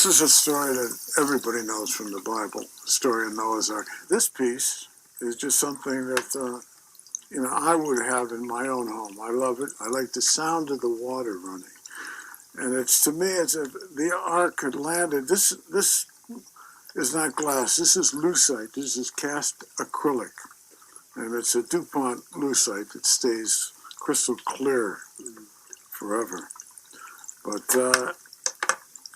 This is a story that everybody knows from the Bible, the story of Noah's Ark. This piece is just something that, I would have in my own home. I love it. I like the sound of the water running. And to me, it's if the ark had landed. This is not glass. This is lucite. This is cast acrylic. And it's a DuPont lucite that stays crystal clear forever. But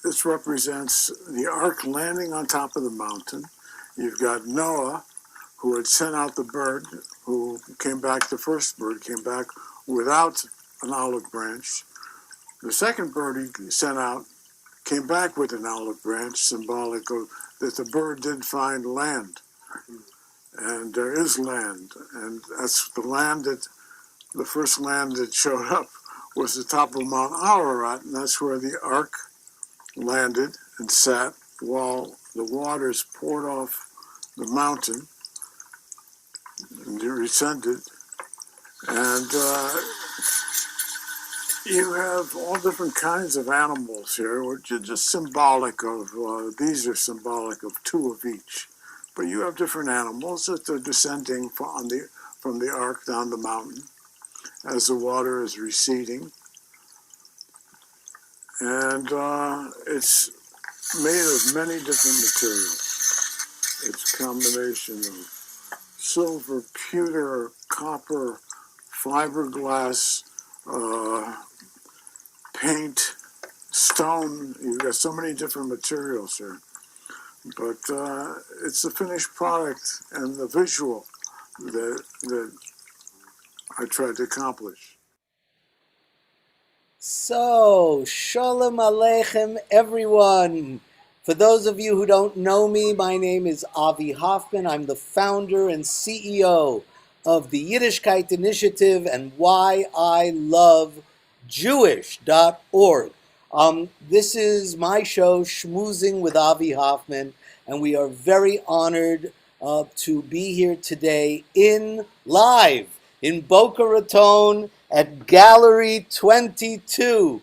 this represents the ark landing on top of the mountain. You've got Noah, who had sent out the bird, who came back, the first bird came back without an olive branch. The second bird he sent out came back with an olive branch, symbolic of that the bird did find land. And there is land. And that's the land the first land that showed up was the top of Mount Ararat, and that's where the ark landed and sat while the waters poured off the mountain and it descended. And you have all different kinds of animals here, which are just symbolic of, these are symbolic of two of each. But you have different animals that are descending from the ark down the mountain as the water is receding. And it's made of many different materials. It's a combination of silver, pewter, copper, fiberglass, paint, stone. You've got so many different materials here. But it's the finished product and the visual that I tried to accomplish. So, Shalom Aleichem, everyone. For those of you who don't know me, my name is Avi Hoffman. I'm the founder and CEO of the Yiddishkayt initiative and Why I Love Jewish.org. This is my show, Shmoozing with Avi Hoffman, and we are very honored to be here today live in Boca Raton at Gallery 22,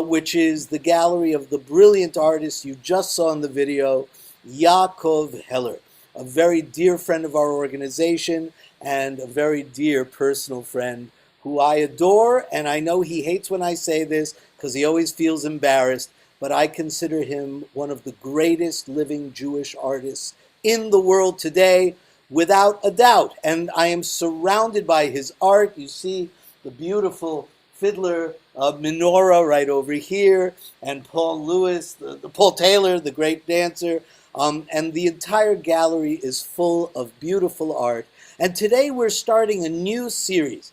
which is the gallery of the brilliant artist you just saw in the video, Yaakov Heller, a very dear friend of our organization and a very dear personal friend who I adore, and I know he hates when I say this because he always feels embarrassed, but I consider him one of the greatest living Jewish artists in the world today, without a doubt. And I am surrounded by his art. You see the beautiful fiddler menorah right over here, and Paul Lewis, Paul Taylor, the great dancer, and the entire gallery is full of beautiful art. And today we're starting a new series.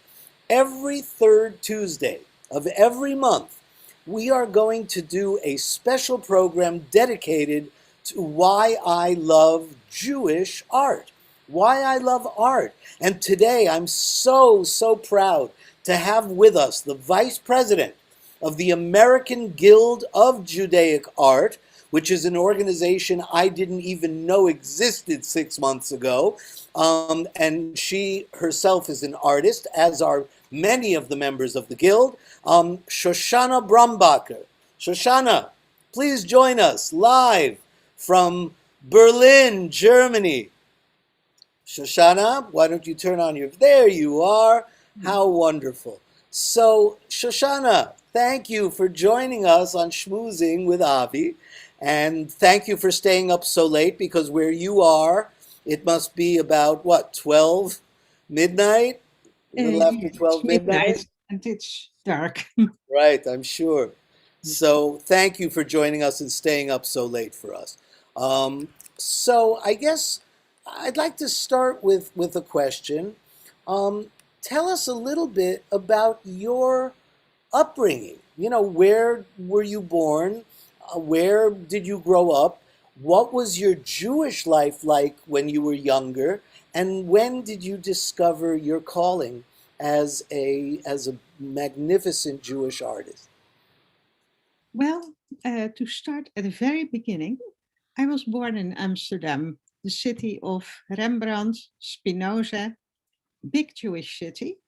Every third Tuesday of every month, we are going to do a special program dedicated to why I love Jewish art, why I love art. And today I'm so proud to have with us the Vice President of the American Guild of Judaic Art, which is an organization I didn't even know existed 6 months ago. And she herself is an artist, as are many of the members of the Guild. Shoshana Brombacher. Shoshana, please join us live from Berlin, Germany. Shoshana, why don't you turn on there you are. How wonderful. So, Shoshana, thank you for joining us on Shmoozing with Avi. And thank you for staying up so late, because where you are, it must be about, 12 midnight? A little after 12 midnight? And it's dark. Right, I'm sure. So thank you for joining us and staying up so late for us. So I guess I'd like to start with a question. Tell us a little bit about your upbringing. Where were you born? Where did you grow up? What was your Jewish life like when you were younger? And when did you discover your calling as a magnificent Jewish artist? Well, to start at the very beginning, I was born in Amsterdam, the city of Rembrandt, Spinoza, big Jewish city,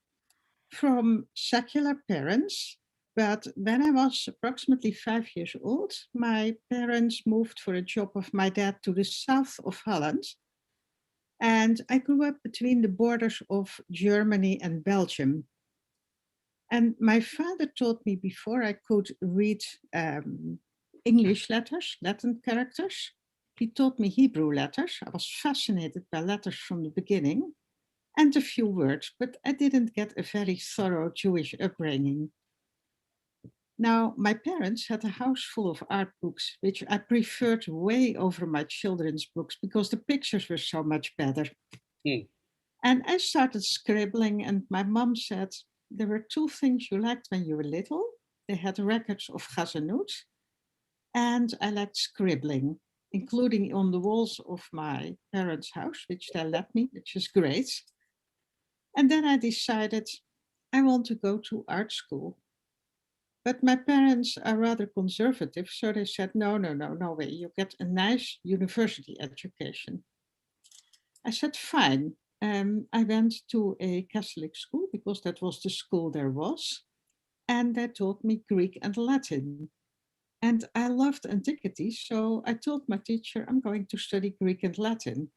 from secular parents But when I was approximately 5 years old, my parents moved for a job of my dad to the south of Holland. And I grew up between the borders of Germany and Belgium. And my father taught me before I could read English letters, Latin characters. He taught me Hebrew letters. I was fascinated by letters from the beginning and a few words, but I didn't get a very thorough Jewish upbringing. Now, my parents had a house full of art books, which I preferred way over my children's books because the pictures were so much better. Hmm. And I started scribbling, and my mom said there were two things you liked when you were little. They had records of Chazanut, and I liked scribbling, including on the walls of my parents' house, which they let me, which is great. And then I decided I want to go to art school. But my parents are rather conservative, so they said, no, no, no, no way. You get a nice university education. I said, fine. I went to a Catholic school because that was the school there was. And they taught me Greek and Latin. And I loved antiquity, so I told my teacher, I'm going to study Greek and Latin.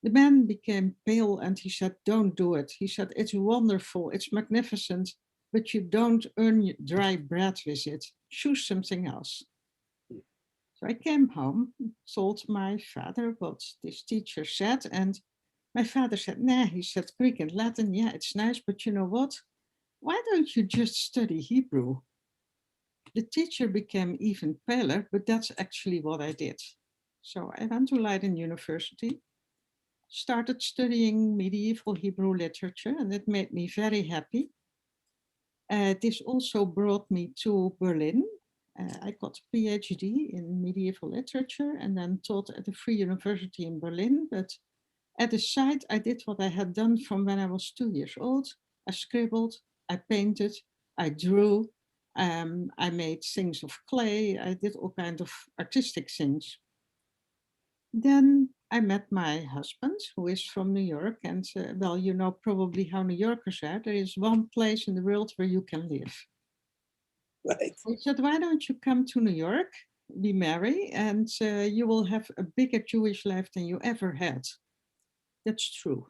The man became pale and he said, don't do it. He said, it's wonderful, it's magnificent, but you don't earn dry bread with it. Choose something else. So I came home, told my father what this teacher said, and my father said, nah, he said, Greek and Latin, yeah, it's nice, but you know what? Why don't you just study Hebrew? The teacher became even paler, but that's actually what I did. So I went to Leiden University, started studying medieval Hebrew literature, and it made me very happy. This also brought me to Berlin. I got a PhD in medieval literature and then taught at the Free University in Berlin. But at the side, I did what I had done from when I was 2 years old. I scribbled, I painted, I drew, I made things of clay, I did all kinds of artistic things. Then I met my husband, who is from New York. And well, you know probably how New Yorkers are. There is one place in the world where you can live. Right. He said, why don't you come to New York, be married, and you will have a bigger Jewish life than you ever had. That's true.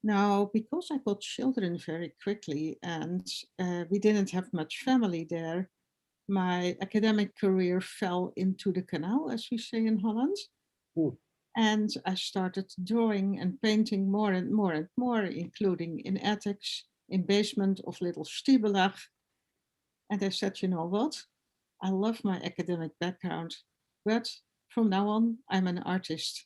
Now, because I got children very quickly and we didn't have much family there, my academic career fell into the canal, as we say in Holland. Hmm. And I started drawing and painting more and more and more, including in attics, in basement of little stiebelach. And I said, you know what? I love my academic background, but from now on, I'm an artist.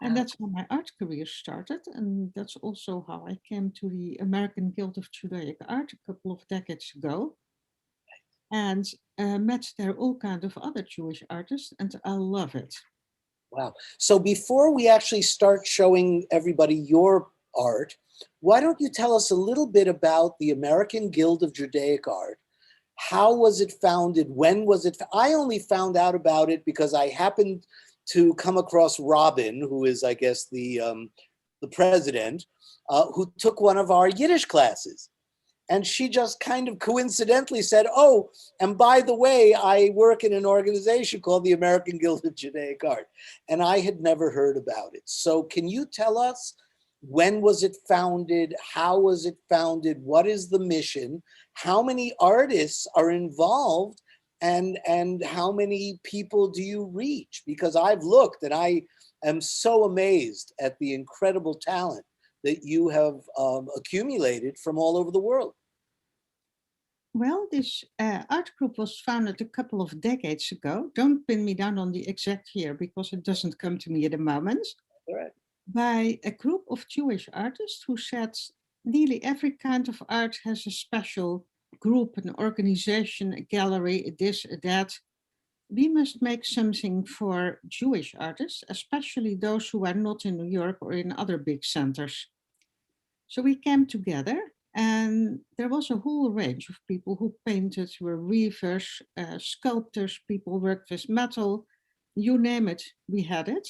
And Wow. that's how my art career started. And that's also how I came to the American Guild of Judaic Art a couple of decades ago and met there all kinds of other Jewish artists. And I love it. Wow. So before we actually start showing everybody your art, why don't you tell us a little bit about the American Guild of Judaic Art? How was it founded? When was it? I only found out about it because I happened to come across Robin, who is, I guess, the president, who took one of our Yiddish classes. And she just kind of coincidentally said, oh, and by the way, I work in an organization called the American Guild of Judaic Art. And I had never heard about it. So can you tell us, when was it founded? How was it founded? What is the mission? How many artists are involved? And how many people do you reach? Because I've looked and I am so amazed at the incredible talent that you have accumulated from all over the world. Well, this art group was founded a couple of decades ago. Don't pin me down on the exact year because it doesn't come to me at the moment. All right. By a group of Jewish artists who said nearly every kind of art has a special group, an organization, a gallery, a this, a that. We must make something for Jewish artists, especially those who are not in New York or in other big centers. So we came together, and there was a whole range of people who painted, were weavers, sculptors, people worked with metal, you name it, we had it.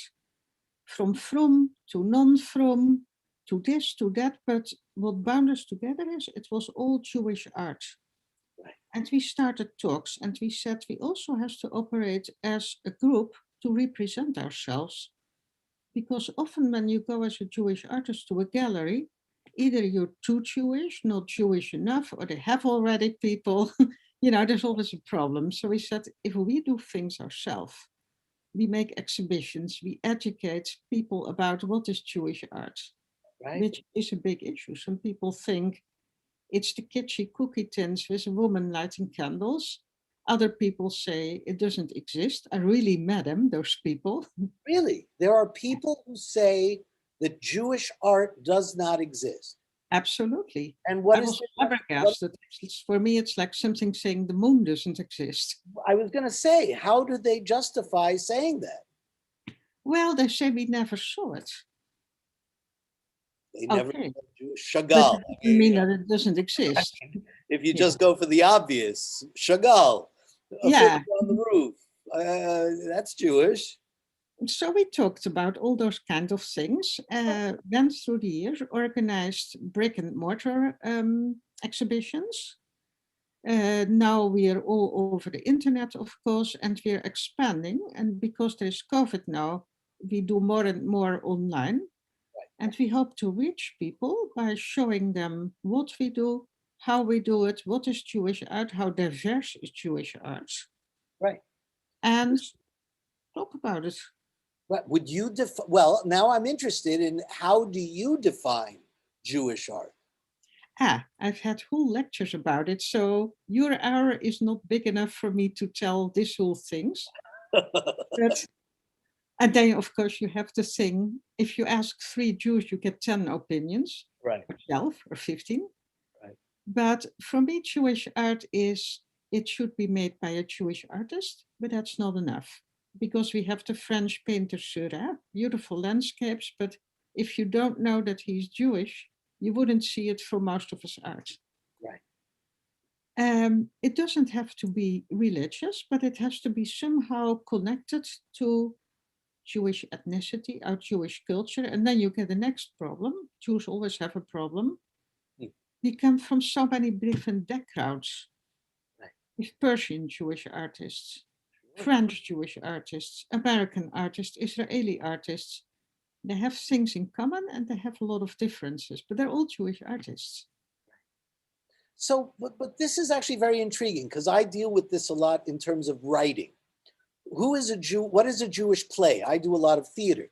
From to non-from, to this, to that, but what bound us together is it was all Jewish art. Right. And we started talks, and we said we also have to operate as a group to represent ourselves. Because often when you go as a Jewish artist to a gallery, either you're too Jewish, not Jewish enough, or they have already people. There's always a problem. So we said, if we do things ourselves, we make exhibitions, we educate people about what is Jewish art, Right. which is a big issue. Some people think it's the kitschy cookie tins with a woman lighting candles. Other people say it doesn't exist. I really met them, those people. Really, there are people who say that Jewish art does not exist. Absolutely. And what I is was it? What, flabbergasted. For me, it's like something saying the moon doesn't exist. I was going to say, how do they justify saying that? Well, they say we never saw it. They never Okay. Jewish. But Chagall. that doesn't mean that it doesn't exist. If you Yeah. just go for the obvious, Chagall, a Yeah. fiddler on the roof. That's Jewish. So we talked about all those kind of things, went through the years, organized brick and mortar exhibitions. Now we are all over the internet, of course, and we're expanding. And because there's COVID now, we do more and more online. And we hope to reach people by showing them what we do, how we do it, what is Jewish art, how diverse is Jewish art, Right. and talk about it. What would you well, now I'm interested in how do you define Jewish art? I've had whole lectures about it, so your hour is not big enough for me to tell these whole things. But and then, of course, you have to think, if you ask 3 Jews, you get 10 opinions, Right. or 12 or 15. Right. But for me, Jewish art it should be made by a Jewish artist, but that's not enough. Because we have the French painter Seurat, beautiful landscapes, but if you don't know that he's Jewish, you wouldn't see it for most of his art. Right. It doesn't have to be religious, but it has to be somehow connected to Jewish ethnicity, our Jewish culture. And then you get the next problem. Jews always have a problem. Hmm. We come from so many different backgrounds. Right. With Persian Jewish artists, French Jewish artists, American artists, Israeli artists. They have things in common and they have a lot of differences, but they're all Jewish artists. So, but this is actually very intriguing because I deal with this a lot in terms of writing. Who is a Jew? What is a Jewish play? I do a lot of theater.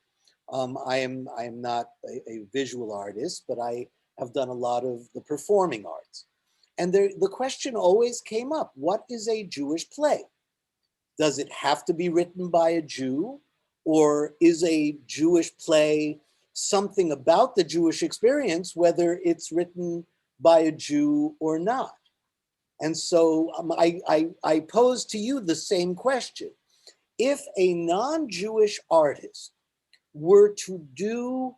I am not a visual artist, but I have done a lot of the performing arts. And the question always came up: what is a Jewish play? Does it have to be written by a Jew, or is a Jewish play something about the Jewish experience, whether it's written by a Jew or not? And so I pose to you the same question. If a non-Jewish artist were to do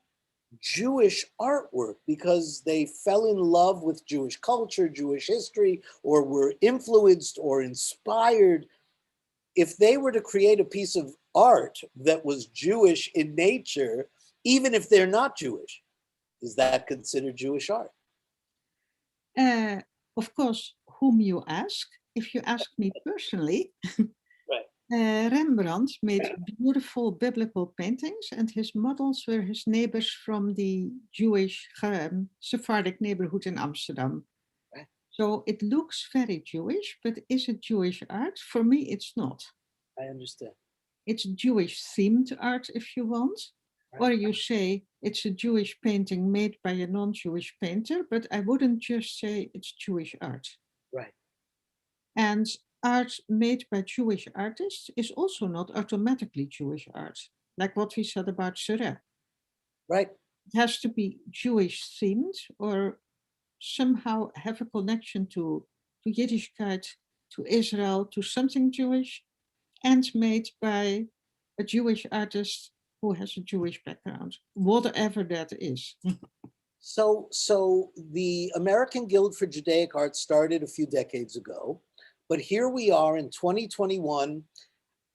Jewish artwork because they fell in love with Jewish culture, Jewish history, or were influenced or inspired, if they were to create a piece of art that was Jewish in nature, even if they're not Jewish, is that considered Jewish art? Of course, whom you ask. If you ask me personally, Rembrandt made beautiful biblical paintings, and his models were his neighbors from the Jewish Sephardic neighborhood in Amsterdam. Right. So it looks very Jewish, but is it Jewish art? For me, it's not. I understand. It's Jewish themed art, if you want. Right. Or you say it's a Jewish painting made by a non-Jewish painter, but I wouldn't just say it's Jewish art. Right. And art made by Jewish artists is also not automatically Jewish art, like what we said about Seurat. Right. It has to be Jewish themed or somehow have a connection to Yiddishkayt, to Israel, to something Jewish, and made by a Jewish artist who has a Jewish background, whatever that is. So the American Guild for Judaic Art started a few decades ago, but here we are in 2021.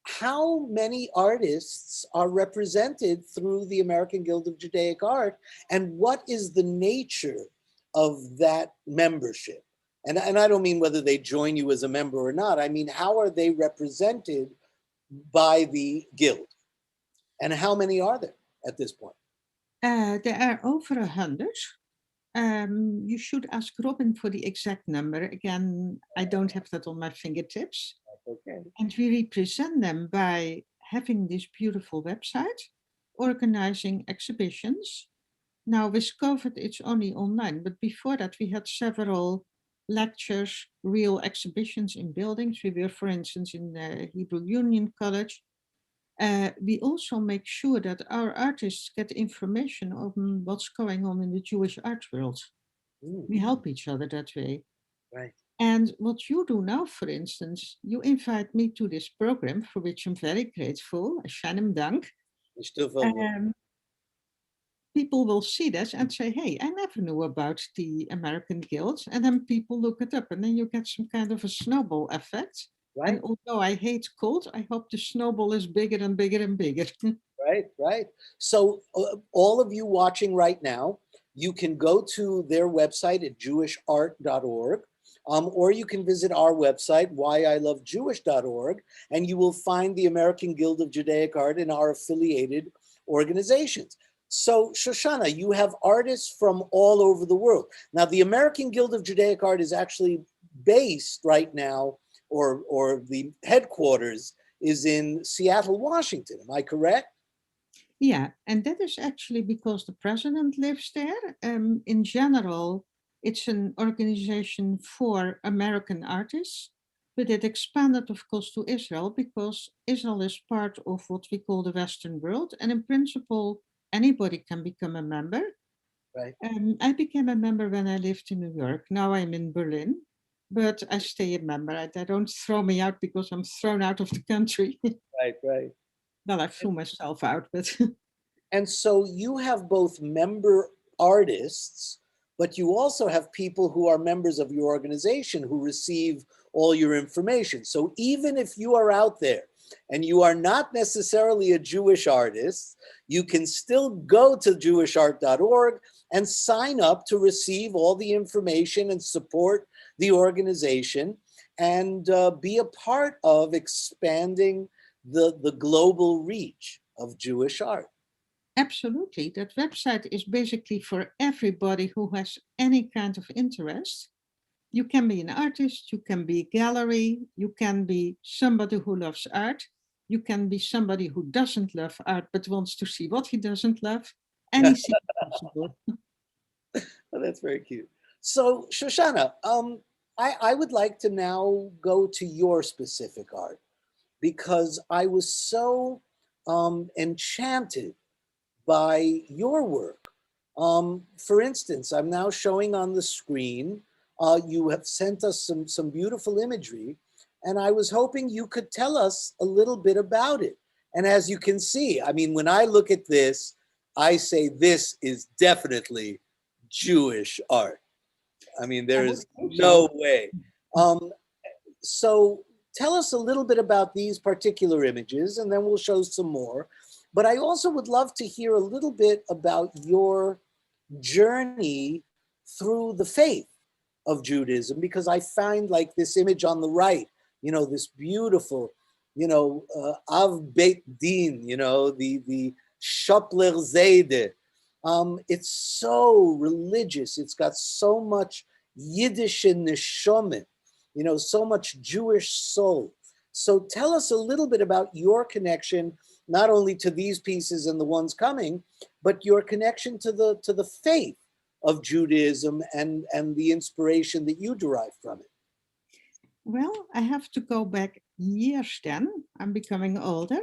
How many artists are represented through the American Guild of Judaic Art, and what is the nature of that membership? And I don't mean whether they join you as a member or not. I mean, how are they represented by the guild? And how many are there at this point? There are over 100. You should ask Robin for the exact number. Again, I don't have that on my fingertips. Okay. And we represent them by having this beautiful website, organizing exhibitions. Now, with COVID, it's only online, but before that, we had several lectures, real exhibitions in buildings. We were, for instance, in the Hebrew Union College. We also make sure that our artists get information on what's going on in the Jewish art world. We help each other that way. Right. And what you do now, for instance, you invite me to this program, for which I'm very grateful. Shannon Dank. People will see this and say, hey, I never knew about the American Guild. And then people look it up, and then you get some kind of a snowball effect. Right. And although I hate cold, I hope the snowball is bigger and bigger and bigger. Right, right. So all of you watching right now, you can go to their website at jewishart.org, or you can visit our website, whyilovejewish.org, and you will find the American Guild of Judaic Art and our affiliated organizations. So Shoshana, you have artists from all over the world. Now, the American Guild of Judaic Art is actually based right now, or the headquarters is in Seattle, Washington. Am I correct? Yeah, and that is actually because the president lives there. In general, it's an organization for American artists, but it expanded, of course, to Israel because Israel is part of what we call the Western world. And in principle, anybody can become a member. Right. I became a member when I lived in New York. Now I'm in Berlin, but I stay a member. They don't throw me out because I'm thrown out of the country. Right, right. Well, I threw myself out, but And so you have both member artists, but you also have people who are members of your organization who receive all your information. So even if you are out there and you are not necessarily a Jewish artist, you can still go to jewishart.org and sign up to receive all the information and support the organization and be a part of expanding the global reach of Jewish art. absolutely. That website is basically for everybody who has any kind of interest. You can be an artist, you can be a gallery, you can be somebody who loves art, you can be somebody who doesn't love art but wants to see what he doesn't love. Anything possible. Oh, that's very cute. So, Shoshana, I would like to now go to your specific art because I was so enchanted by your work. For instance, I'm now showing on the screen, you have sent us some beautiful imagery, and I was hoping you could tell us a little bit about it. And as you can see, I mean, when I look at this, I say this is definitely Jewish art. I mean, there is no way. So tell us a little bit about these particular images, and then we'll show some more. But I also would love to hear a little bit about your journey through the faith of Judaism, because I find like this image on the right, you know, this beautiful, you know, Av Beit Din, you know, the Shopler Zayde. It's so religious. It's got so much Yiddish in neshomet, you know, so much Jewish soul. So tell us a little bit about your connection, not only to these pieces and the ones coming, but your connection to the faith of Judaism and the inspiration that you derive from it. Well, I have to go back years then. I'm becoming older.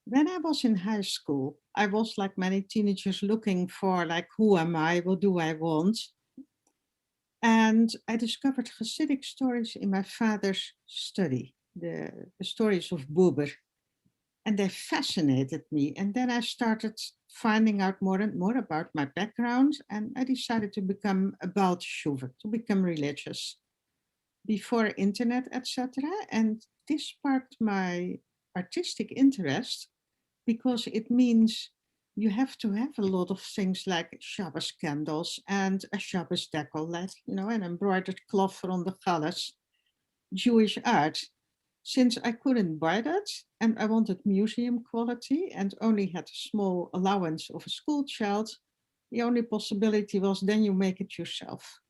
When I was in high school, I was like many teenagers looking for like, who am I? What do I want? And I discovered Hasidic stories in my father's study, the stories of Buber. And they fascinated me. And then I started finding out more and more about my background. And I decided to become a Baal Teshuva, to become religious before internet, etc. And this sparked my artistic interest because it means you have to have a lot of things like Shabbos candles and a Shabbos decollete, an embroidered cloth on the challahs, Jewish art. Since I couldn't buy that and I wanted museum quality and only had a small allowance of a school child, the only possibility was then you make it yourself.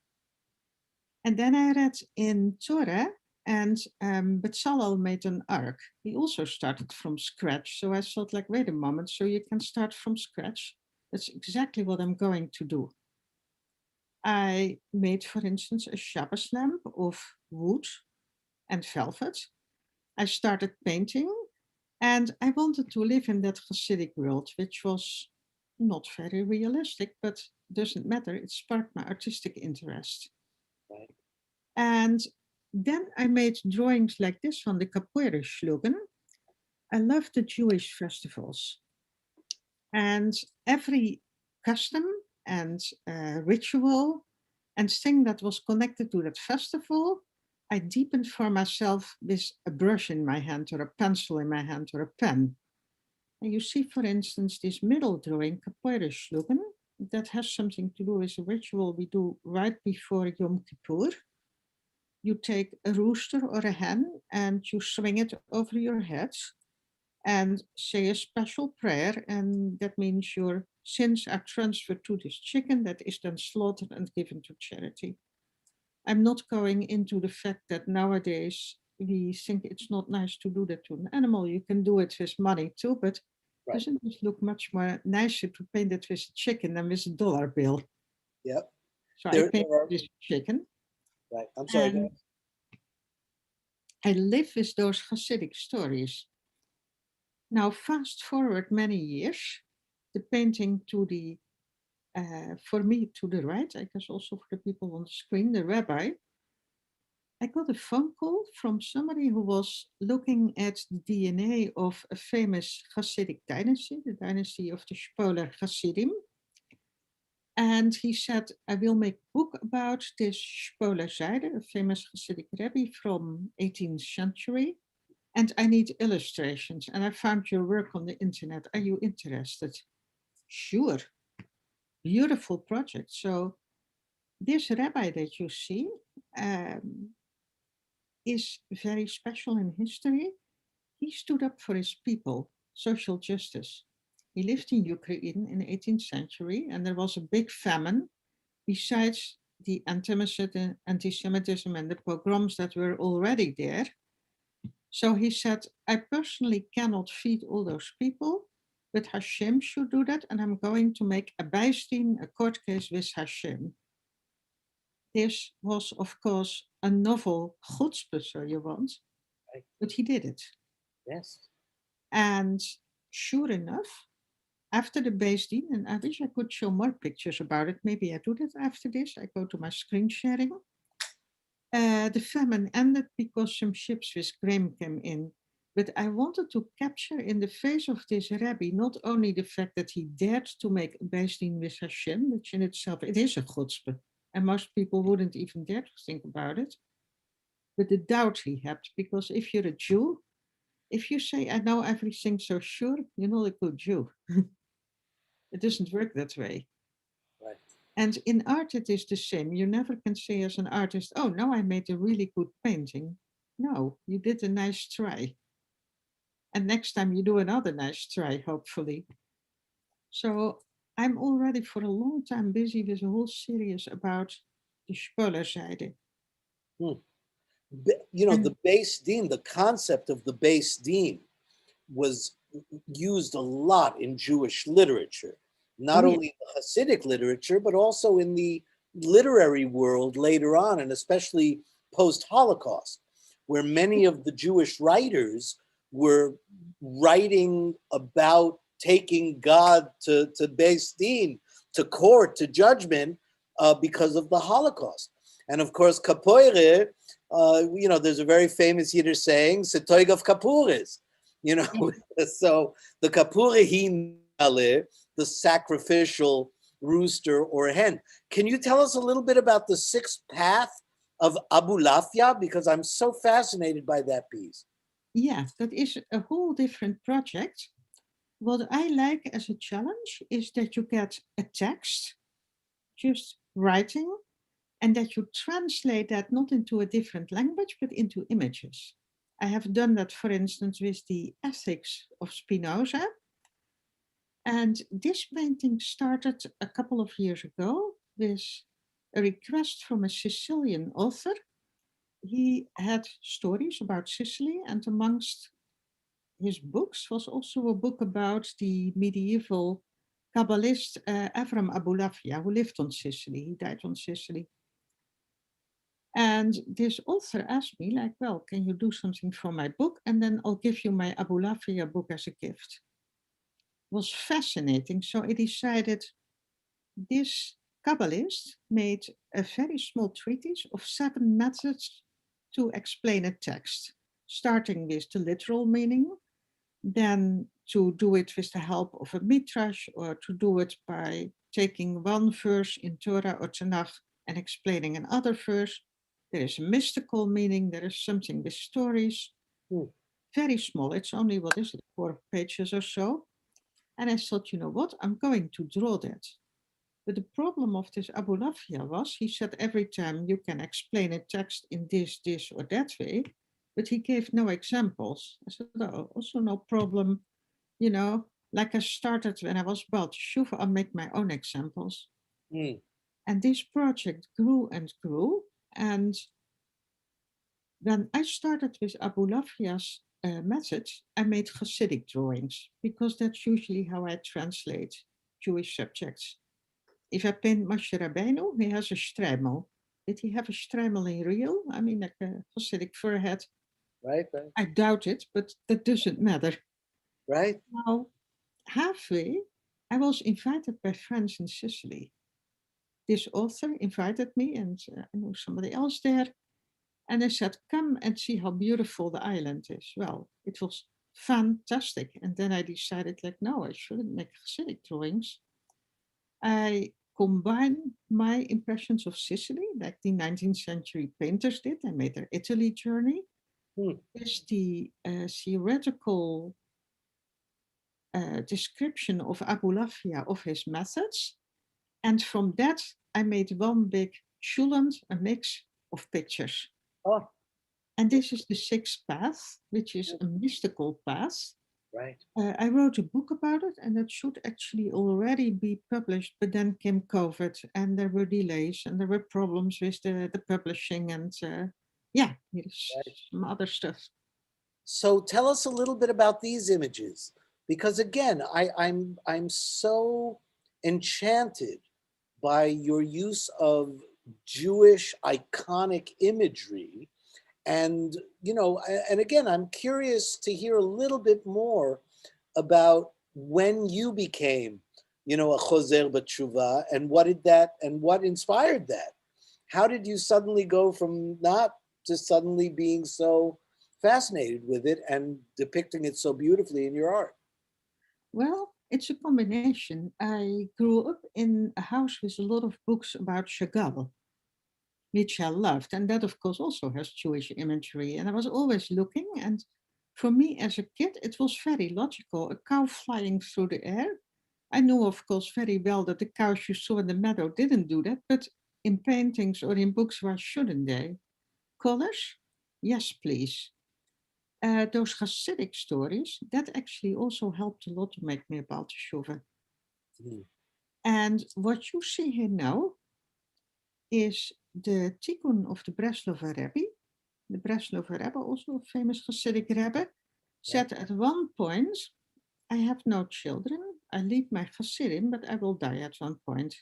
And then I read in Torah, and Bezalel made an ark. He also started from scratch. So I thought, like, wait a moment, so you can start from scratch? That's exactly what I'm going to do. I made, for instance, a Shabbos lamp of wood and velvet. I started painting, and I wanted to live in that Hasidic world, which was not very realistic, but doesn't matter. It sparked my artistic interest. Right. And then I made drawings like this from the Capoeira slogan. I love the Jewish festivals. And every custom and ritual and thing that was connected to that festival, I deepened for myself with a brush in my hand or a pencil in my hand or a pen. And you see, for instance, this middle drawing, Capoeira slogan, that has something to do with a ritual we do right before Yom Kippur. You take a rooster or a hen and you swing it over your head and say a special prayer. And that means your sins are transferred to this chicken that is then slaughtered and given to charity. I'm not going into the fact that nowadays we think it's not nice to do that to an animal. You can do it with money too, but Right. doesn't it look much more nicer to paint it with a chicken than with a dollar bill? Yep. So I There painted are, this chicken. right. I'm sorry. And I live with those Hasidic stories. Now, fast forward many years, the painting to the, for me, to the right, I guess also for the people on the screen, the rabbi, I got a phone call from somebody who was looking at the DNA of a famous Hasidic dynasty, the dynasty of the Spoler Hasidim. And he said, I will make a book about this Spoler Zijde, a famous Hasidic rabbi from 18th century. And I need illustrations. And I found your work on the internet. Are you interested? Sure. Beautiful project. So this rabbi that you see is very special in history. He stood up for his people, social justice. He lived in Ukraine in the 18th century, and there was a big famine. Besides the anti-Semitism and the pogroms that were already there. So he said, I personally cannot feed all those people, but Hashem should do that, and I'm going to make a Bijsteen, a court case with Hashem. This was, of course, a novel chutzpah, so you want, but he did it. Yes. And sure enough, after the Bijsteen, and I wish I could show more pictures about it, maybe I do that after this, I go to my screen sharing. The famine ended because some ships with grain came in. But I wanted to capture in the face of this rabbi not only the fact that he dared to make a Bijsteen with Hashem, which in itself, it is a chutzpah, and most people wouldn't even dare to think about it, but the doubt he had, because if you're a Jew, if you say, I know everything so sure, you're not a good Jew. It doesn't work that way. Right. And in art, it is the same. You never can say as an artist, oh, now I made a really good painting. No, you did a nice try. And next time you do another nice try, hopefully. So I'm already for a long time busy with a whole series about the Spolerzijde. You know, And the base dean, the concept of the base dean was used a lot in Jewish literature, not only the Hasidic literature, but also in the literary world later on, and especially post-Holocaust, where many of the Jewish writers were writing about taking God to Beis Din, to court, to judgment, because of the Holocaust. And of course, capoeire, you know, there's a very famous Yiddish saying, "Setoig of kapures," you know. So the kapure hinale, the sacrificial rooster or hen. Can you tell us a little bit about the sixth path of Abulafia? Because I'm so fascinated by that piece. yeah, that is a whole different project. What I like as a challenge is that you get a text, just writing, and that you translate that not into a different language, but into images. I have done that, for instance, with the Ethics of Spinoza. And this painting started a couple of years ago with a request from a Sicilian author. He had stories about Sicily, and amongst his books was also a book about the medieval Kabbalist Avram Abulafia, who lived on Sicily. He died on Sicily. And this author asked me, like, well, can you do something for my book? And then I'll give you my Abulafia book as a gift. It was fascinating. So I decided this Kabbalist made a very small treatise of 7 methods to explain a text, starting with the literal meaning, then to do it with the help of a midrash, or to do it by taking one verse in Torah or Tanakh and explaining another verse. There is a mystical meaning, there is something with stories. Very small, it's only, 4 pages or so. And I thought, you know what, I'm going to draw that. But the problem of this Abulafia was, he said every time you can explain a text in this, or that way, but he gave no examples. I said, oh, also no problem. You know, like I started when I was about Shuva, I'll make my own examples. Mm. And this project grew and grew. And when I started with Abulafia's methods, I made Hasidic drawings, because that's usually how I translate Jewish subjects. If I paint Moshe Rabbeinu, he has a shtreimel. Did he have a shtreimel in real? I mean, like a Hasidic forehead. Right. I doubt it, but that doesn't matter. Right. Now, halfway, I was invited by friends in Sicily. This author invited me, and I know somebody else there. And they said, come and see how beautiful the island is. Well, it was fantastic. And then I decided, like, no, I shouldn't make Hasidic drawings. I combine my impressions of Sicily, like the 19th century painters did. I made their Italy journey. With the theoretical description of Abulafia, of his methods. And from that, I made one big shulant, a mix of pictures. Oh, And this is the 6th path, which is a mystical path. right. I wrote a book about it, and it should actually already be published, but then came COVID, and there were delays, and there were problems with the publishing, and here's Right. some other stuff. So tell us a little bit about these images, because again, I'm so enchanted by your use of Jewish iconic imagery. And, and again, I'm curious to hear a little bit more about when you became, a chozer b'tshuva, and what inspired that? How did you suddenly go from not to suddenly being so fascinated with it and depicting it so beautifully in your art? Well, it's a combination. I grew up in a house with a lot of books about Chagall, which I loved. And that, of course, also has Jewish imagery. And I was always looking. And for me as a kid, it was very logical. A cow flying through the air. I knew, of course, very well that the cows you saw in the meadow didn't do that. But in paintings or in books, why shouldn't they? Colors? Yes, please. Those Hasidic stories, that actually also helped a lot to make me about the Shuva. Mm. And what you see here now is the tikkun of the Breslover Rebbe. The Breslover Rebbe, also a famous Hasidic Rebbe, said at one point, I have no children, I lead my Hasidim, but I will die at one point.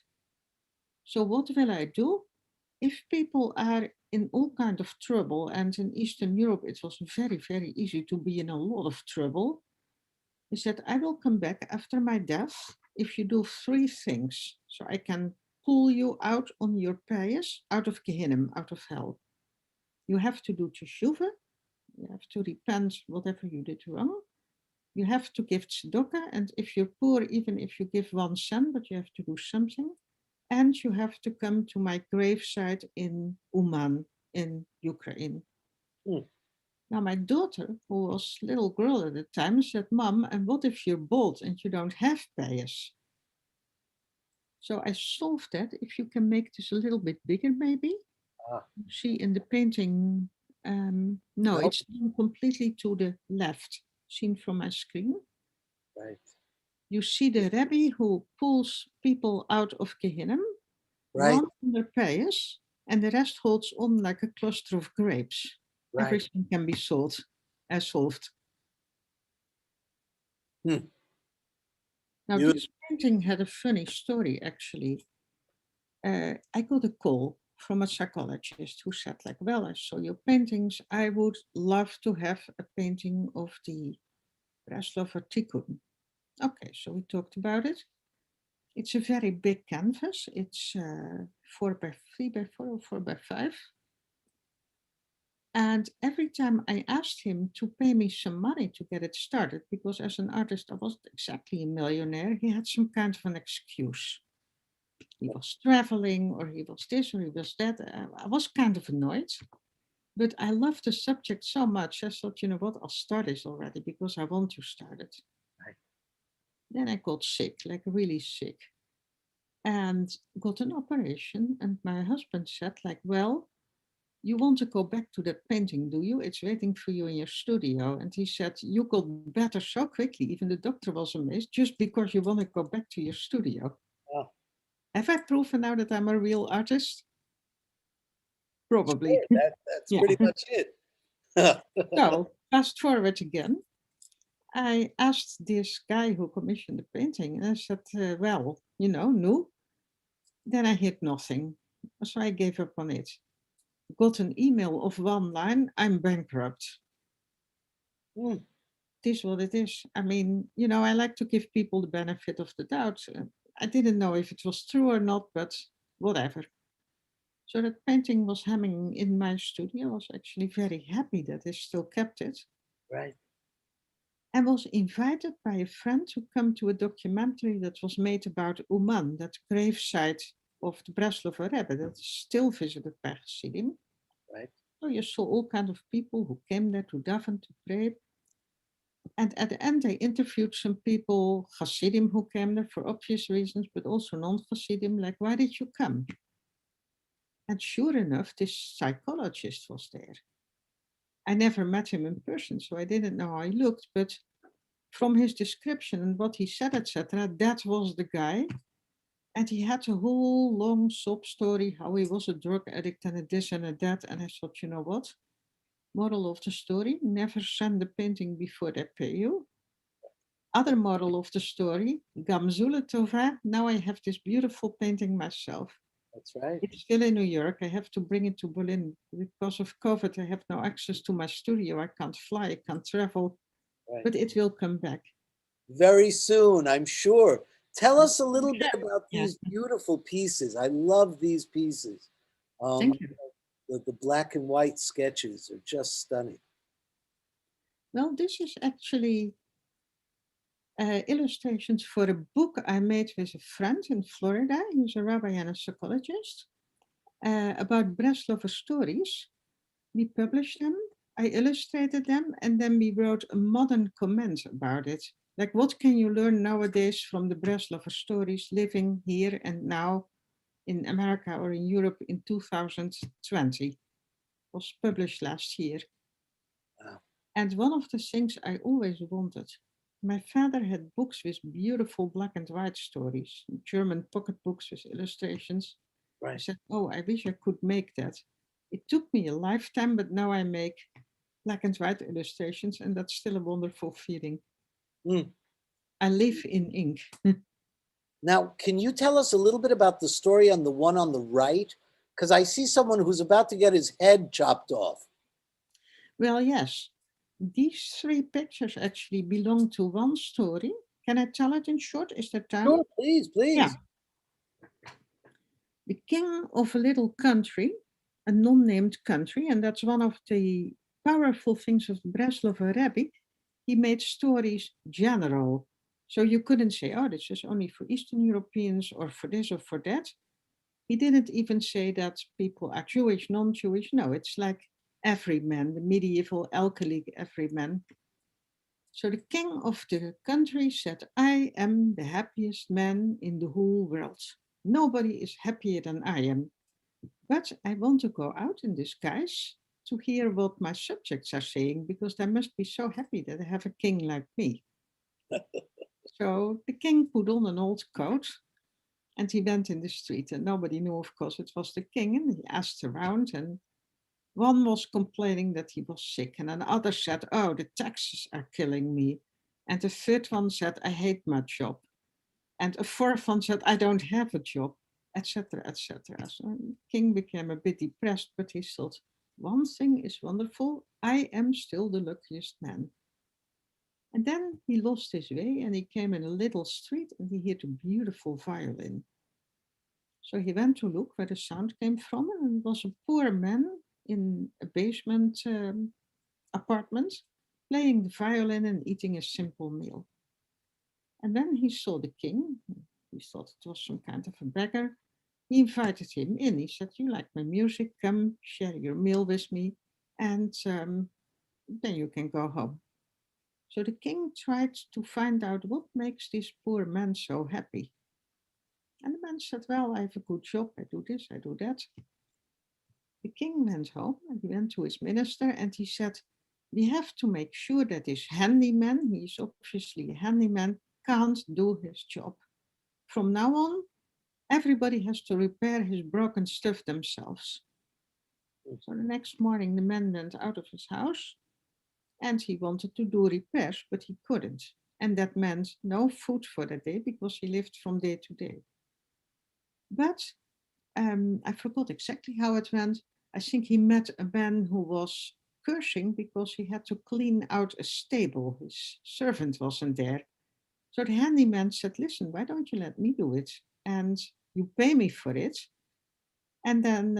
So what will I do? If people are in all kind of trouble, and in Eastern Europe it was very, very easy to be in a lot of trouble, he said, I will come back after my death if you do 3 things. So I can pull you out on your payas, out of Gehinnom, out of hell. You have to do teshuvah, you have to repent whatever you did wrong. You have to give tzedakah, and if you're poor, even if you give 1 cent, but you have to do something. And you have to come to my gravesite in Uman, in Ukraine. Mm. Now, my daughter, who was a little girl at the time, said, Mom, and what if you're bald and you don't have payas? So I solved that. If you can make this a little bit bigger, maybe. Ah. See in the painting, no, Nope. it's done completely to the left, seen from my screen. Right. You see the Rebbe who pulls people out of Gehinnom, Right. one on their payas, and the rest holds on like a cluster of grapes. Right. Everything can be solved. Hmm. Now, You- this painting had a funny story, actually. I got a call from a psychologist who said, like, well, I saw your paintings. I would love to have a painting of the Breslover Tikkun. Okay, so we talked about it. It's a very big canvas. It's 4x3x4 or 4x5. And every time I asked him to pay me some money to get it started, because as an artist, I wasn't exactly a millionaire, he had some kind of an excuse. He was traveling, or he was this, or he was that. I was kind of annoyed, but I loved the subject so much. I thought, you know what, I'll start this already because I want to start it. Right. Then I got sick, like really sick, and got an operation. And my husband said, like, well, you want to go back to that painting, do you? It's waiting for you in your studio. And he said, you got better so quickly. Even the doctor was amazed, just because you want to go back to your studio. Oh. Have I proven now that I'm a real artist? Probably. Sure, that's Yeah. pretty much it. So fast forward again. I asked this guy who commissioned the painting, and I said, well, you know, no. Then I hit nothing. So I gave up on it. Got an email of one line, I'm bankrupt. Hmm. It is what it is. I mean, you know, I like to give people the benefit of the doubt. I didn't know if it was true or not, but whatever. So that painting was hanging in my studio. I was actually very happy that I still kept it. Right. I was invited by a friend to come to a documentary that was made about Uman, that gravesite of the Breslover Rebbe that is still visited by Hasidim. Right. So you saw all kinds of people who came there to daven, to pray. And at the end, they interviewed some people, Hasidim, who came there for obvious reasons, but also non-Hasidim, like, why did you come? And sure enough, this psychologist was there. I never met him in person, so I didn't know how he looked, but from his description and what he said, etc., that was the guy. And he had a whole long sob story how he was a drug addict and a this and a that. And I thought, you know what? Moral of the story, never send the painting before they pay you. Other moral of the story, Gamzule Tova, now I have this beautiful painting myself. That's right. It's still in New York. I have to bring it to Berlin. Because of COVID, I have no access to my studio. I can't fly, I can't travel, Right. but it will come back. Very soon, I'm sure. Tell us a little bit about Yeah. these beautiful pieces. I love these pieces. Thank you. The black and white sketches are just stunning. Well, this is actually illustrations for a book I made with a friend in Florida. He's a rabbi and a psychologist, about Breslover stories. We published them, I illustrated them, and then we wrote a modern comment about it. Like, what can you learn nowadays from the Breslover stories living here and now in America or in Europe in 2020? Was published last year. Wow. And one of the things I always wanted, my father had books with beautiful black and white stories, German pocket books with illustrations. I Right. said, oh, I wish I could make that. It took me a lifetime, but now I make black and white illustrations, and that's still a wonderful feeling. Mm. I live in ink. Now, can you tell us a little bit about the story on the one on the right? Because I see someone who's about to get his head chopped off. Well, yes. These three pictures actually belong to one story. Can I tell it in short? Is there time? Sure, please, please. Yeah. The king of a little country, a non-named country, and that's one of the powerful things of the Breslover Rebbe. He made stories general. So you couldn't say, oh, this is only for Eastern Europeans or for this or for that. He didn't even say that people are Jewish, non-Jewish. No, it's like everyman, the medieval alcoholic everyman. So the king of the country said, I am the happiest man in the whole world. Nobody is happier than I am. But I want to go out in disguise to hear what my subjects are saying, because they must be so happy that they have a king like me. So the king put on an old coat and he went in the street, and nobody knew, of course, it was the king. And he asked around, and one was complaining that he was sick, and another said, oh, the taxes are killing me. And the third one said, I hate my job. And a fourth one said, I don't have a job, etc., etc. So the king became a bit depressed, but he thought, one thing is wonderful, I am still the luckiest man. And then he lost his way and he came in a little street and he heard a beautiful violin. So he went to look where the sound came from, and it was a poor man in a basement apartment playing the violin and eating a simple meal. And then he saw the king. He thought it was some kind of a beggar. He invited him in. He said, you like my music? Come share your meal with me, and then you can go home. So the king tried to find out what makes this poor man so happy. And the man said, well, I have a good job. I do this, I do that. The king went home and he went to his minister and he said, we have to make sure that this handyman, he is obviously a handyman, can't do his job. From now on, everybody has to repair his broken stuff themselves. So the next morning, the man went out of his house and he wanted to do repairs, but he couldn't. And that meant no food for that day because he lived from day to day. But I forgot exactly how it went. I think he met a man who was cursing because he had to clean out a stable. His servant wasn't there. So the handyman said, listen, why don't you let me do it? And you pay me for it. And then,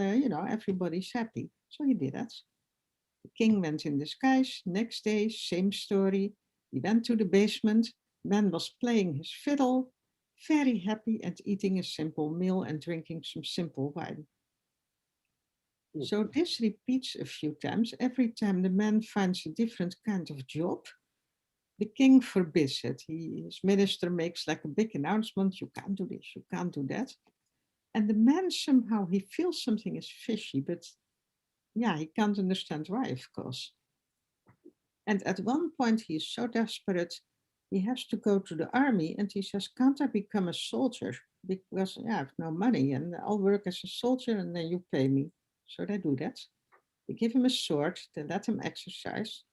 everybody's happy. So he did that. The king went in disguise. Next day, same story. He went to the basement. Man was playing his fiddle, very happy and eating a simple meal and drinking some simple wine. So this repeats a few times. Every time the man finds a different kind of job, the king forbids it. His minister makes like a big announcement, you can't do this, you can't do that. And the man somehow, he feels something is fishy, but yeah, he can't understand why, of course. And at one point he is so desperate, he has to go to the army and he says, can't I become a soldier? Because I have no money and I'll work as a soldier and then you pay me. So they do that. They give him a sword, they let him exercise.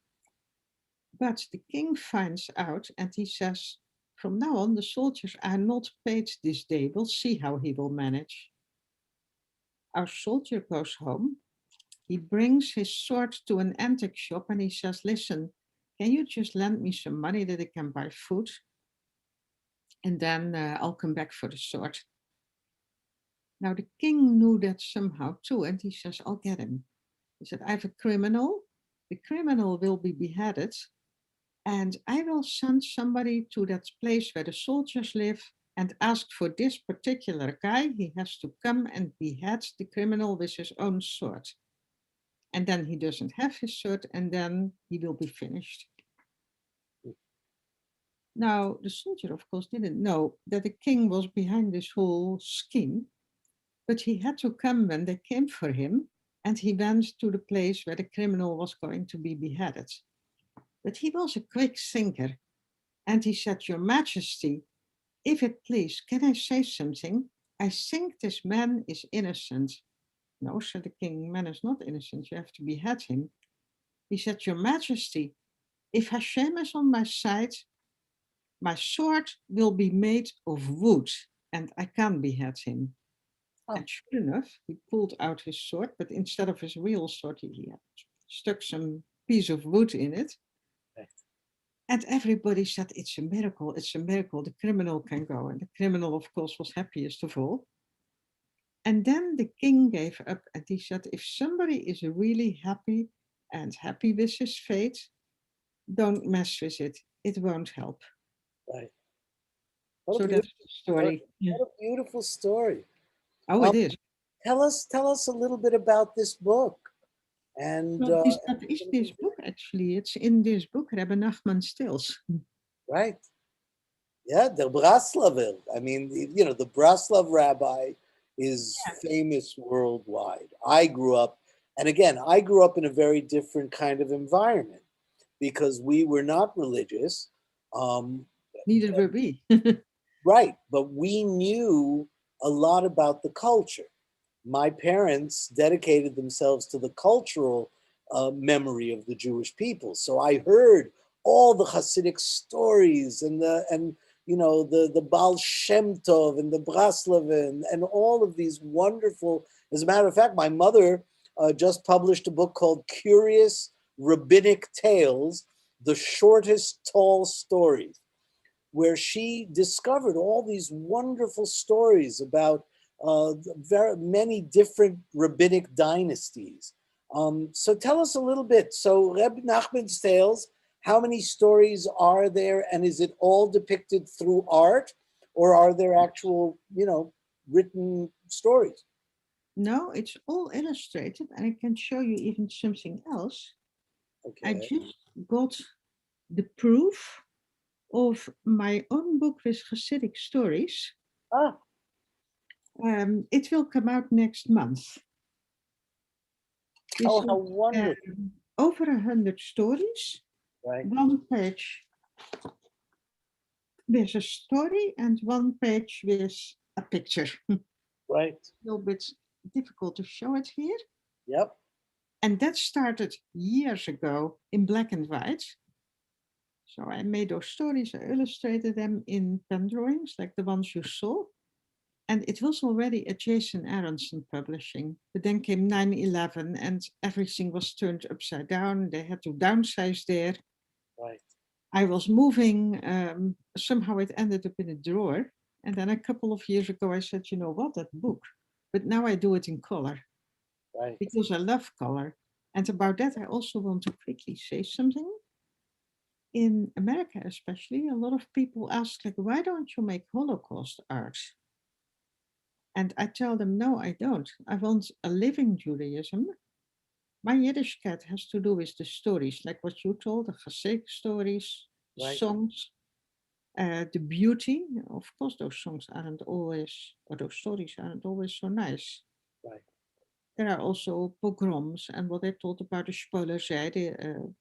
But the king finds out and he says, from now on, the soldiers are not paid this day. We'll see how he will manage. Our soldier goes home. He brings his sword to an antique shop and he says, listen, can you just lend me some money that I can buy food? And then I'll come back for the sword. Now the king knew that somehow too, and he says, I'll get him. He said, I have a criminal. The criminal will be beheaded, and I will send somebody to that place where the soldiers live and ask for this particular guy. He has to come and behead the criminal with his own sword. And then he doesn't have his sword, and then he will be finished. Now, the soldier, of course, didn't know that the king was behind this whole scheme, but he had to come when they came for him, and he went to the place where the criminal was going to be beheaded. But he was a quick thinker, and he said, Your Majesty, if it please, can I say something? I think this man is innocent. No, said the king, man is not innocent, you have to behead him. He said, Your Majesty, if Hashem is on my side, my sword will be made of wood, and I can't behead him. Oh. And sure enough, he pulled out his sword, but instead of his real sword, he had stuck some piece of wood in it. Right. And everybody said, it's a miracle, the criminal can go. And the criminal, of course, was happiest of all. And then the king gave up and he said, if somebody is really happy and happy with his fate, don't mess with it. It won't help. Right. So that's the story. What a beautiful story. Oh, it is. Tell us a little bit about this book. And Well, that is this book actually. It's in this book, Rabbi Nachman's Tales. right. Yeah, the Braslaver. I mean, the Braslav rabbi is famous worldwide. I grew up in a very different kind of environment because we were not religious. Um, Neither were we. right, but we knew a lot about the culture. My parents dedicated themselves to the cultural memory of the Jewish people. So I heard all the Hasidic stories and the Baal Shem Tov and the Braslav and all of these wonderful. As a matter of fact, my mother just published a book called Curious Rabbinic Tales: The Shortest Tall Stories, where she discovered all these wonderful stories about very many different rabbinic dynasties. So tell us a little bit. So Reb Nachman's Tales, how many stories are there, and is it all depicted through art, or are there actual, written stories? No, it's all illustrated, and I can show you even something else. I Okay. just got the proof of my own book with Hasidic stories. Ah, It will come out next month. This oh, how is wonderful. over 100 stories, Right, one page with a story and one page with a picture. A right. little bit difficult to show it here. Yep, And that started years ago in black and white. So I made those stories, I illustrated them in pen drawings like the ones you saw. And it was already at Jason Aronson Publishing. But then came 9/11 and everything was turned upside down. They had to downsize there. right, I was moving, somehow it ended up in a drawer. And then a couple of years ago, I said, you know what, that book. But now I do it in color right. because I love color. And about that, I also want to quickly say something. In America, especially, a lot of people ask, like, why don't you make Holocaust art? And I tell them, no, I don't. I want a living Judaism. My Yiddishkayt has to do with the stories, like what you told, the Hasidic stories, the Right. songs, the beauty. Of course, those songs aren't always, or those stories aren't always so nice. Right. There are also pogroms and what I told about the spoilerzij, the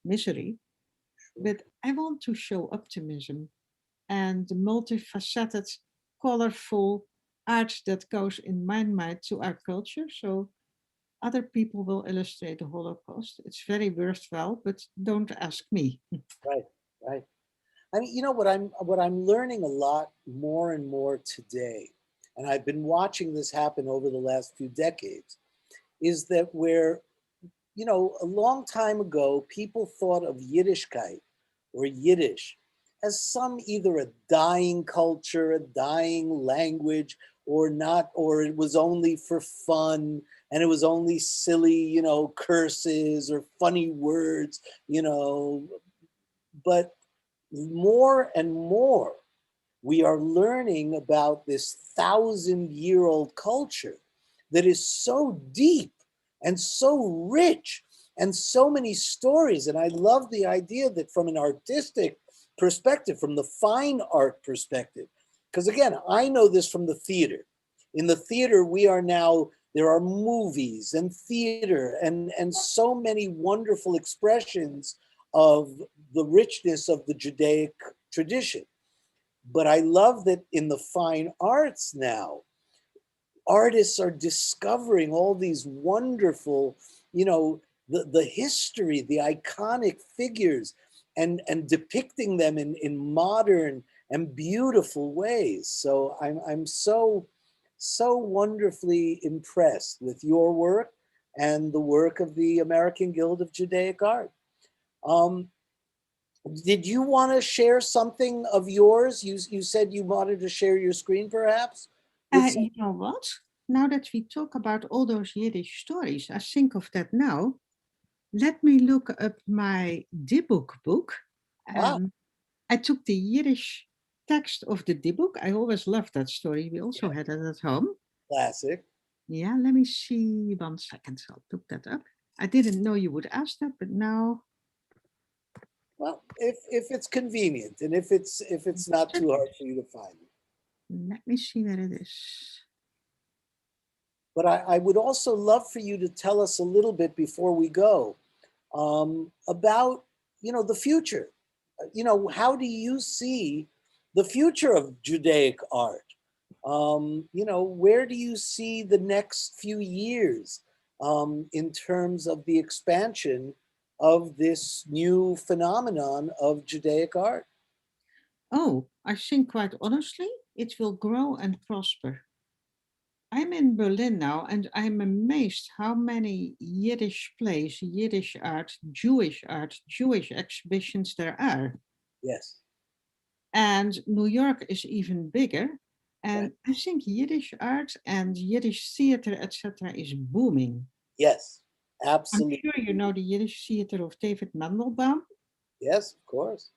misery. Sure. But I want to show optimism and the multifaceted, colorful art that goes in my mind to our culture. So other people will illustrate the Holocaust. It's very worthwhile, but don't ask me. Right. Right. I mean, what I'm learning a lot more and more today, and I've been watching this happen over the last few decades, is that where, a long time ago, people thought of Yiddishkayt or Yiddish as some either a dying culture, a dying language, or not, or it was only for fun and it was only silly, curses or funny words, but more and more we are learning about this 1,000-year-old culture that is so deep and so rich and so many stories. And I love the idea that from an artistic perspective, from the fine art perspective, because again, I know this from the theater. In the theater, there are movies and theater and so many wonderful expressions of the richness of the Judaic tradition. But I love that in the fine arts now, artists are discovering all these wonderful, the history, the iconic figures, and depicting them in modern and beautiful ways. So I'm so wonderfully impressed with your work and the work of the American Guild of Judaic Art. Um, did you want to share something of yours? You said you wanted to share your screen, perhaps. You know what? Now that we talk about all those Yiddish stories, I think of that now. Let me look up my Dibbuk book. Ah, I took the Yiddish text of the Dibbuk. I always loved that story. We also yeah, had it at home. classic. Yeah, let me see. 1 second. I'll look that up. I didn't know you would ask that, but now Well, if it's convenient and if it's not too hard for you to find it. let me see where it is. But I would also love for you to tell us a little bit before we go about the future. How do you see the future of Judaic art? Where do you see the next few years in terms of the expansion of this new phenomenon of Judaic art? Oh, I think quite honestly, it will grow and prosper. I'm in Berlin now, and I'm amazed how many Yiddish plays, Yiddish art, Jewish exhibitions there are. Yes, And New York is even bigger. right. And I think Yiddish art and Yiddish theater, etc., is booming. Yes, I'm absolutely. sure you know the Yiddish theater of David Mandelbaum. Yes, of course.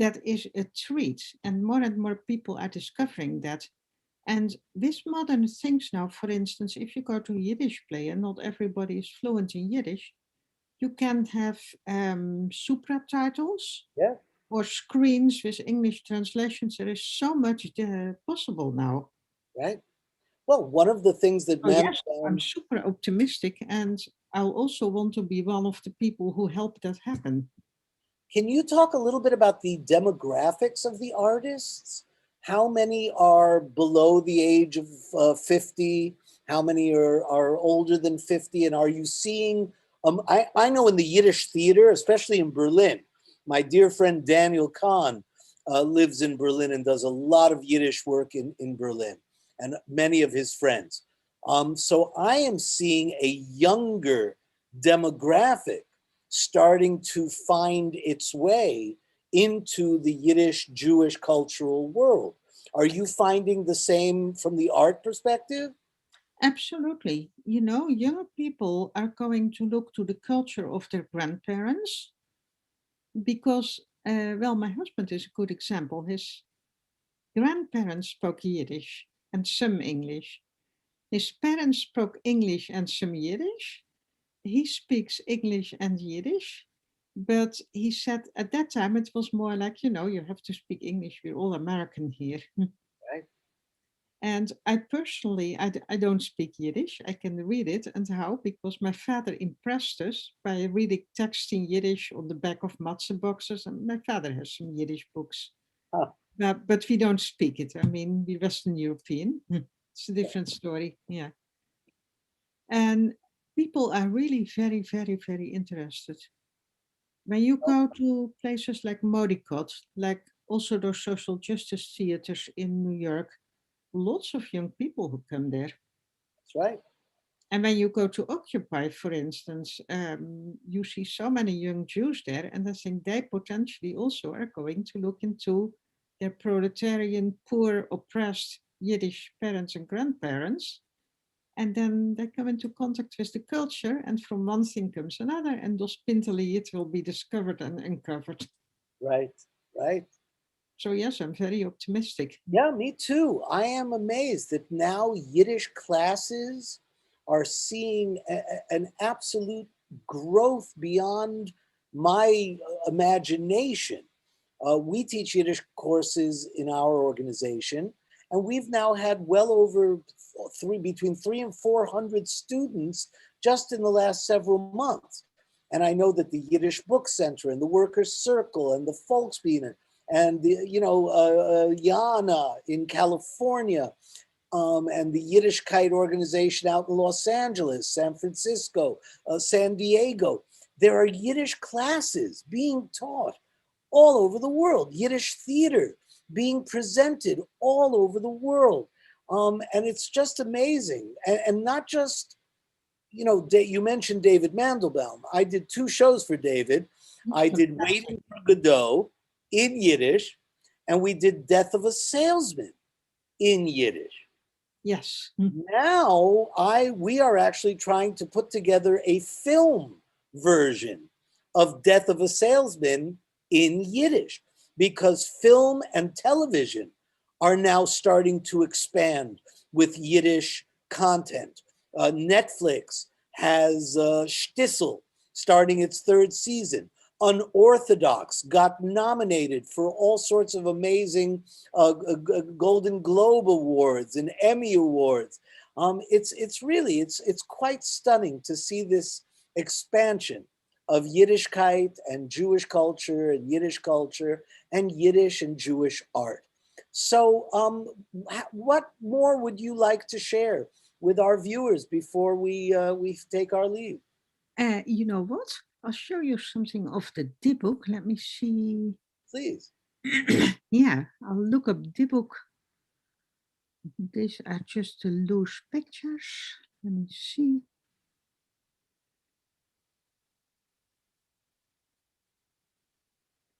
That is a treat, and more people are discovering that. And with modern things now, for instance, if you go to a Yiddish play and not everybody is fluent in Yiddish, you can have subtitles Yeah, or screens with English translations. There is so much possible now. right. Well, one of the things that Oh, yes, I'm Mandelbaum. super optimistic, and I'll also want to be one of the people who help that happen. Can you talk a little bit about the demographics of the artists? How many are below the age of 50? How many are older than 50? And are you seeing, I know in the Yiddish theater, especially in Berlin, my dear friend Daniel Kahn lives in Berlin and does a lot of Yiddish work in Berlin, and many of his friends. So I am seeing a younger demographic starting to find its way into the Yiddish Jewish cultural world. Are you finding the same from the art perspective? Absolutely. You know, young people are going to look to the culture of their grandparents because, well, my husband is a good example. His grandparents spoke Yiddish and some English. His parents spoke English and some Yiddish. He speaks English and Yiddish, but he said at that time it was more like, you have to speak English. We're all American here. Right. And I personally, I don't speak Yiddish. I can read it and how, because my father impressed us by reading text in Yiddish on the back of matzo boxes. And my father has some Yiddish books, Huh. but we don't speak it. I mean, we're Western European. It's a different story. Yeah. And people are really very, very, very interested. When you go to places like Modicot, like also those social justice theaters in New York, lots of young people who come there. That's right. And when you go to Occupy, for instance, you see so many young Jews there, and I think they potentially also are going to look into their proletarian, poor, oppressed Yiddish parents and grandparents. And then they come into contact with the culture, and from one thing comes another, and thus pintily it will be discovered and uncovered. Right. Right. So, yes, I'm very optimistic. Yeah, me too. I am amazed that now Yiddish classes are seeing an absolute growth beyond my imagination. We teach Yiddish courses in our organization, and we've now had well over between 300 and 400 students just in the last several months. And I know that the Yiddish Book Center and the Workers' Circle and the Volksbühne and the Yana in California, and the Yiddishkayt organization out in Los Angeles, San Francisco, San Diego. There are Yiddish classes being taught all over the world, Yiddish theater being presented all over the world. And it's just amazing. And not just, you mentioned David Mandelbaum. I did 2 shows for David. I did Waiting for Godot in Yiddish, and we did Death of a Salesman in Yiddish. Yes. Now we are actually trying to put together a film version of Death of a Salesman in Yiddish, because film and television are now starting to expand with Yiddish content. Netflix has Shtisel starting its third season. Unorthodox got nominated for all sorts of amazing Golden Globe Awards and Emmy Awards. It's quite stunning to see this expansion of Yiddishkayt and Jewish culture and Yiddish culture and Yiddish and Jewish art. So, what more would you like to share with our viewers before we take our leave? You know what? I'll show you something of the book. Let me see. Please. Yeah, I'll look up the book. These are just the loose pictures. Let me see.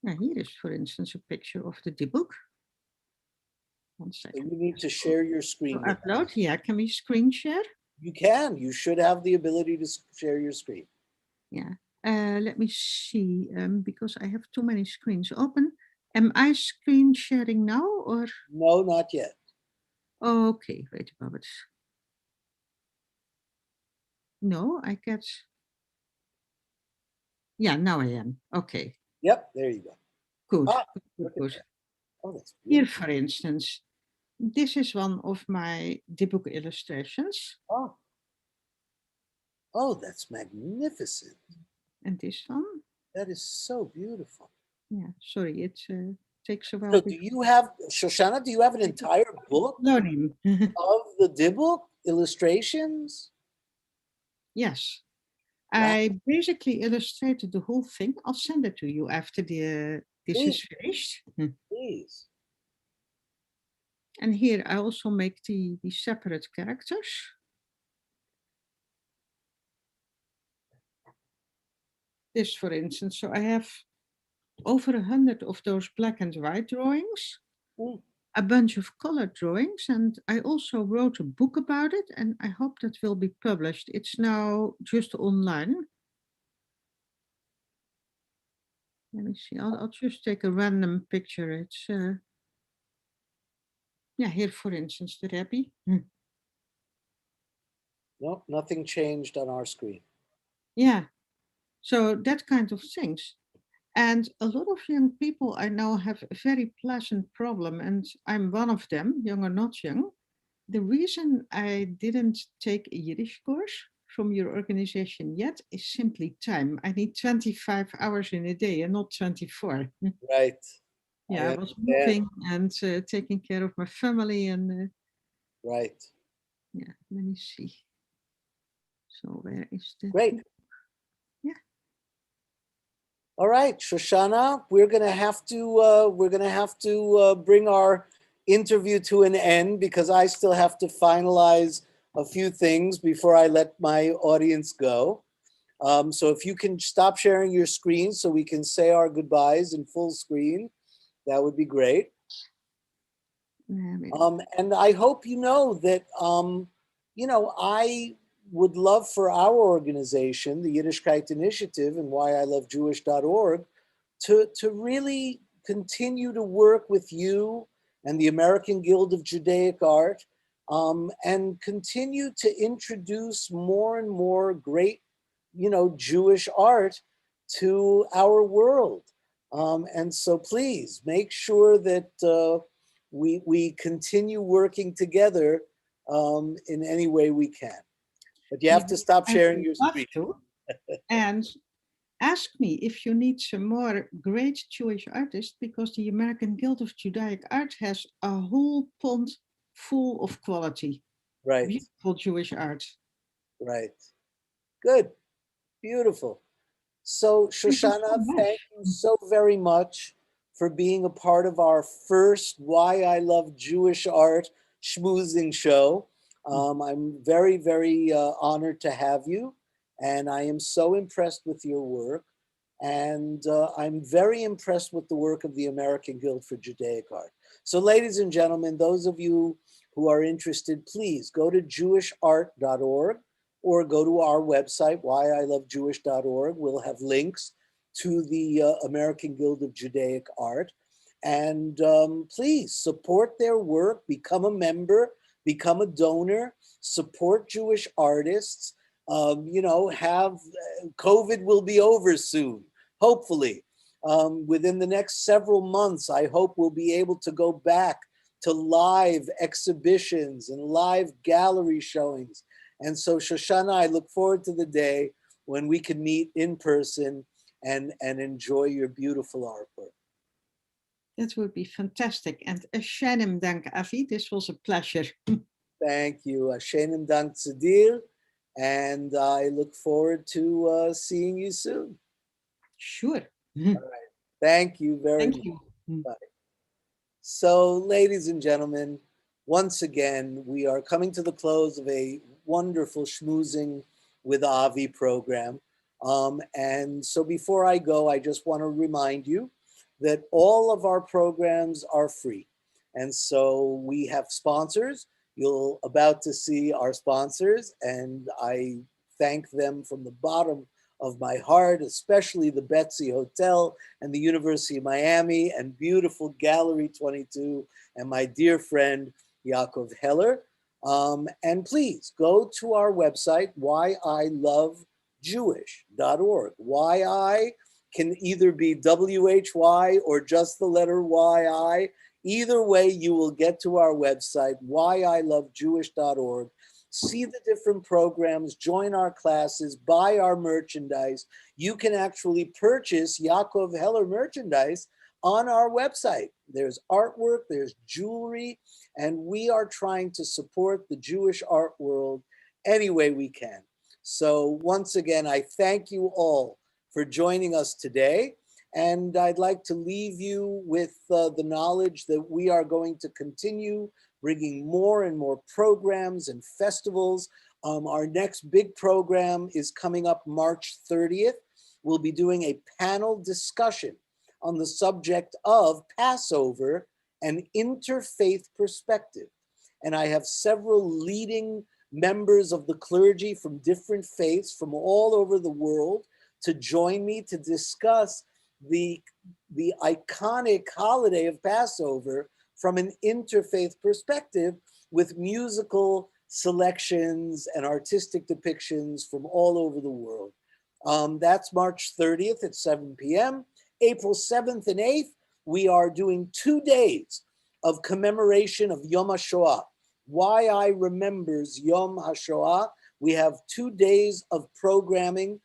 Now, here is, for instance, a picture of the book. 1 So second. you need to share your To screen. with us. upload, yeah, can we screen share? You can. You should have the ability to share your screen. Yeah. Let me see, because I have too many screens open. Am I screen sharing now or? No, not yet. Okay, wait a moment. No, I get. Yeah, now I am. Okay, Yep, there you go. good. Ah, Good, look at good. that. Oh, that's Here, beautiful. for instance, this is one of my book illustrations. Oh, oh, that's magnificent. And this one. That is so beautiful. Yeah, sorry, it takes a while. So do you have, Shoshana, do you have an entire book Learning. of the Dibbuk illustrations? Yes. Wow. I basically illustrated the whole thing. I'll send it to you after this Please, is finished. please. And here I also make the separate characters. This, for instance, so I have over 100 of those black and white drawings, Mm. a bunch of color drawings, and I also wrote a book about it, and I hope that will be published. It's now just online. Let me see. I'll just take a random picture. It's yeah, here for instance, the Rebbe. No, nothing changed on our screen. Yeah, so that kind of things. And a lot of young people I know have a very pleasant problem, and I'm one of them, young or not young. The reason I didn't take a Yiddish course from your organization yet is simply time. I need 25 hours in a day and not 24. Right. Yeah, I I was understand. moving and taking care of my family, and Right. yeah, let me see. So where is the Great. Yeah. All right, Shoshana, we're gonna have to bring our interview to an end because I still have to finalize a few things before I let my audience go. So if you can stop sharing your screen so we can say our goodbyes in full screen, that would be great. wait. And I hope you know that, I would love for our organization, the Yiddishkayt Initiative and whyilovejewish.org, to really continue to work with you and the American Guild of Judaic Art and continue to introduce more and more great, Jewish art to our world. And so please make sure that we continue working together in any way we can. But you have to stop I sharing would your love screen. to. And ask me if you need some more great Jewish artists, because the American Guild of Judaic Art has a whole pond full of quality, Right, beautiful Jewish art. right. Good, beautiful. So, Thank you so Shoshana, much. thank you so very much for being a part of our first Why I Love Jewish Art Schmoozing show. I'm very, very honored to have you, and I am so impressed with your work. And I'm very impressed with the work of the American Guild for Judaic Art. So, ladies and gentlemen, those of you who are interested, please go to jewishart.org or go to our website, whyilovejewish.org. We'll have links to the American Guild of Judaic Art. And please support their work, become a member, become a donor, support Jewish artists. have COVID will be over soon, hopefully. Within the next several months, I hope we'll be able to go back to live exhibitions and live gallery showings. And so, Shoshana, I look forward to the day when we can meet in person and enjoy your beautiful artwork. That would be fantastic. And Shannon, dank, Avi. This was a pleasure. Thank you. Shenim dank tzedir. And I look forward to seeing you soon. Sure. All right. Thank you very Thank much. you. Bye. So, ladies and gentlemen, once again, we are coming to the close of a wonderful Schmoozing with Avi program. And so before I go, I just want to remind you that all of our programs are free. And so we have sponsors. You're about to see our sponsors, and I thank them from the bottom of my heart, especially the Betsy Hotel and the University of Miami and beautiful Gallery 22 and my dear friend, Yaakov Heller. And please go to our website, whyilovejewish.org. Why can either be WHY or just the letter YI. Either way, you will get to our website, whyilovejewish.org. See the different programs, join our classes, buy our merchandise. You can actually purchase Yaakov Heller merchandise on our website. There's artwork, there's jewelry, and we are trying to support the Jewish art world any way we can. So once again, I thank you all for joining us today. And I'd like to leave you with the knowledge that we are going to continue bringing more and more programs and festivals. Our next big program is coming up March 30th. We'll be doing a panel discussion on the subject of Passover and interfaith perspective. And I have several leading members of the clergy from different faiths from all over the world to join me to discuss the iconic holiday of Passover from an interfaith perspective with musical selections and artistic depictions from all over the world. That's March 30th at 7 p.m. April 7th and 8th, we are doing 2 days of commemoration of Yom HaShoah. YI remembers Yom HaShoah. We have 2 days of programming.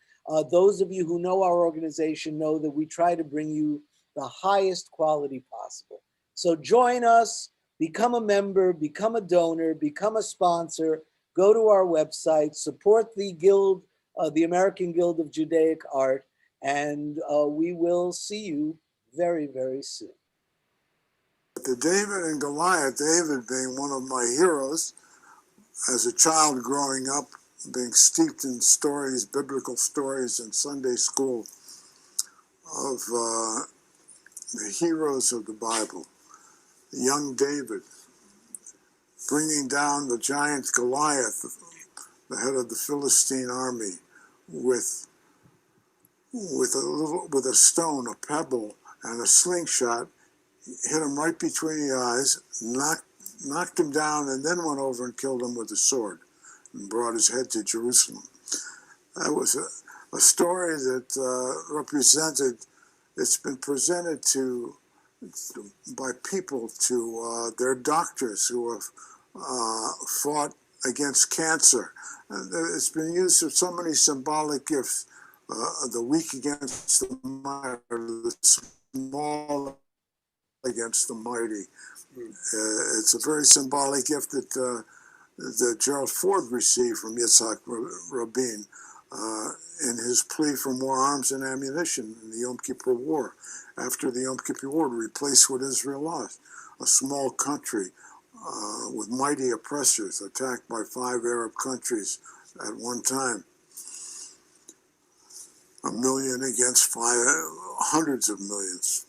Those of you who know our organization know that we try to bring you the highest quality possible. So join us, become a member, become a donor, become a sponsor, go to our website, support the Guild, the American Guild of Judaic Art, and we will see you very, very soon. The David and Goliath, David being one of my heroes, as a child growing up, being steeped in stories, biblical stories in Sunday school of the heroes of the Bible. Young David bringing down the giant Goliath, the head of the Philistine army, with a stone, a pebble, and a slingshot, hit him right between the eyes, knocked him down, and then went over and killed him with a sword and brought his head to Jerusalem. That was a story that represented, it's been presented by people to their doctors who have fought against cancer. It's been used for so many symbolic gifts. The weak against the mighty, the small against the mighty. It's a very symbolic gift that Gerald Ford received from Yitzhak Rabin in his plea for more arms and ammunition in the Yom Kippur War. After the Yom Kippur War, to replace what Israel lost, a small country with mighty oppressors attacked by 5 Arab countries at one time. 1 million against hundreds of millions.